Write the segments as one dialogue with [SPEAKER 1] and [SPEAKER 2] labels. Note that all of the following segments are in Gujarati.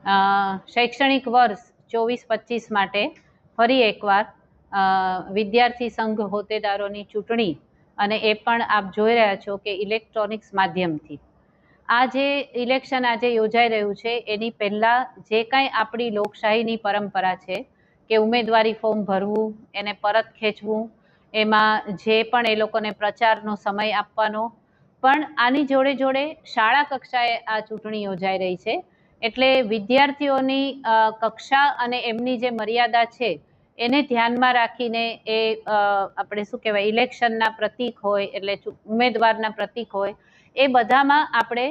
[SPEAKER 1] શૈક્ષણિક વર્ષ 24-25 માટે ફરી એકવાર વિદ્યાર્થી સંઘ હોદ્દેદારોની ચૂંટણી, અને એ પણ આપ જોઈ રહ્યા છો કે ઇલેક્ટ્રોનિક્સ માધ્યમથી આ જે ઇલેક્શન આજે યોજાઈ રહ્યું છે એની પહેલાં જે કાંઈ આપણી લોકશાહીની પરંપરા છે કે ઉમેદવારી ફોર્મ ભરવું, એને પરત ખેંચવું, એમાં જે પણ એ લોકોને પ્રચારનો સમય આપવાનો, પણ આની જોડે જોડે શાળા કક્ષાએ આ ચૂંટણી યોજાઈ રહી છે. એટલે વિદ્યાર્થીઓની કક્ષા અને એમની જે મર્યાદા છે એને ધ્યાનમાં રાખીને એ આપણે શું કહેવાય ઇલેક્શનના પ્રતીક હોય એટલે ઉમેદવારના પ્રતીક હોય એ બધામાં આપણે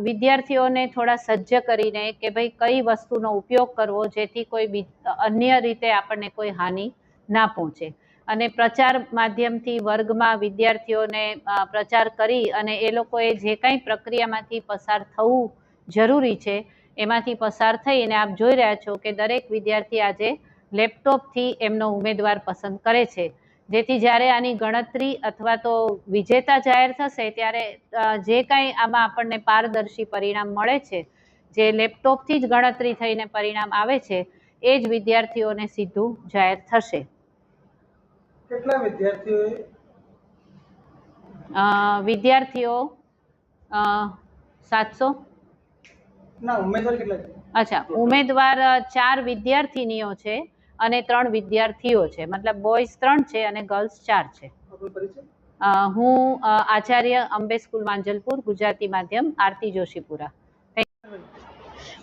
[SPEAKER 1] વિદ્યાર્થીઓને થોડા સજ્જ કરીને કે ભાઈ કઈ વસ્તુનો ઉપયોગ કરવો જેથી કોઈ અન્ય રીતે આપણને કોઈ હાનિ ના પહોંચે, અને પ્રચાર માધ્યમથી વર્ગમાં વિદ્યાર્થીઓને પ્રચાર કરી અને એ લોકોએ જે કાંઈ પ્રક્રિયામાંથી પસાર થવું જરૂરી છે એમાંથી પસાર થઈ અને આપ જોઈ રહ્યા છો કે દરેક વિદ્યાર્થી આજે લેપટોપથી એમનો ઉમેદવાર પસંદ કરે છે, જેથી જ્યારે આની ગણતરી અથવા તો વિજેતા જાહેર થશે ત્યારે જે કાંઈ આમાં આપણને પારદર્શી પરિણામ મળે છે, જે લેપટોપથી જ ગણતરી થઈને પરિણામ આવે છે એ જ વિદ્યાર્થીઓને સીધું જાહેર થશે.
[SPEAKER 2] કેટલા
[SPEAKER 1] વિદ્યાર્થીઓ 700
[SPEAKER 2] ના ઉમેદવાર કેટલા છે?
[SPEAKER 1] અચ્છા, ઉમેદવાર 4 વિદ્યાર્થીનીઓ છે અને 3 વિદ્યાર્થીઓ છે, મતલબ બોયઝ 3 છે અને ગર્લ્સ 4 છે. હું આચાર્ય અંબે સ્કૂલ માંજલપુર, ગુજરાતી માધ્યમ, આરતી જોશીપુરા.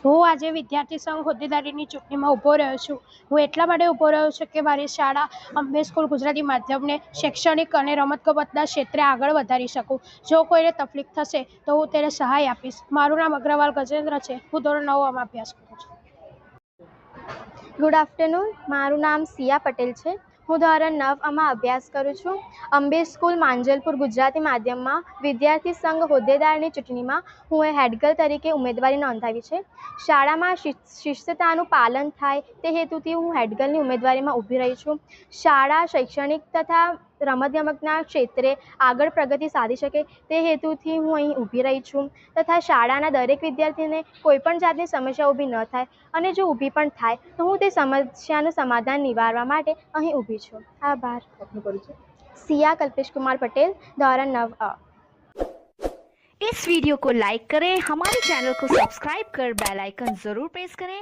[SPEAKER 3] હું આજે વિદ્યાર્થી સંઘ હોદ્દેદારીની ચૂંટણીમાં ઊભો રહ્યો છું. હું એટલા માટે ઊભો રહ્યો છું કે મારી શાળા અંબે સ્કૂલ ગુજરાતી માધ્યમને શૈક્ષણિક અને રમતગમતના ક્ષેત્રે આગળ વધારી શકું. જો કોઈને તકલીફ થશે તો હું તેને સહાય આપીશ. મારું નામ અગ્રવાલ ગજેન્દ્ર છે. હું ધોરણ 9માં અભ્યાસ કરું છું.
[SPEAKER 4] Good afternoon. મારું નામ સિયા પટેલ છે. હું ધોરણ 9માં અભ્યાસ કરું છું. અંબે સ્કૂલ માંજલપુર ગુજરાતી માધ્યમમાં વિદ્યાર્થી સંઘ હોદ્દેદારની ચૂંટણીમાં હું હેડગર્લ તરીકે ઉમેદવારી નોંધાવી છે. શાળામાં શિસ્તતાનું પાલન થાય તે હેતુથી હું હેડગર્લની ઉમેદવારીમાં ઊભી રહી છું. શાળા શૈક્ષણિક તથા રમતગમતના ક્ષેત્રે આગળ પ્રગતિ સાધી શકે તે હેતુથી હું અહીં ઊભી રહી છું, તથા શાળાના દરેક વિદ્યાર્થીને કોઈપણ જાતની સમસ્યા ઊભી ન થાય, અને જો ઊભી પણ થાય તો હું તે સમસ્યાનું સમાધાન નિવારવા માટે અહીં ઊભી છું. આભાર. सिया कल्पेश कुमार पटेल, धोरण 9A।
[SPEAKER 5] इस वीडियो को लाइक करें, हमारे चैनल को सब्सक्राइब कर बेल आइकन जरूर प्रेस करें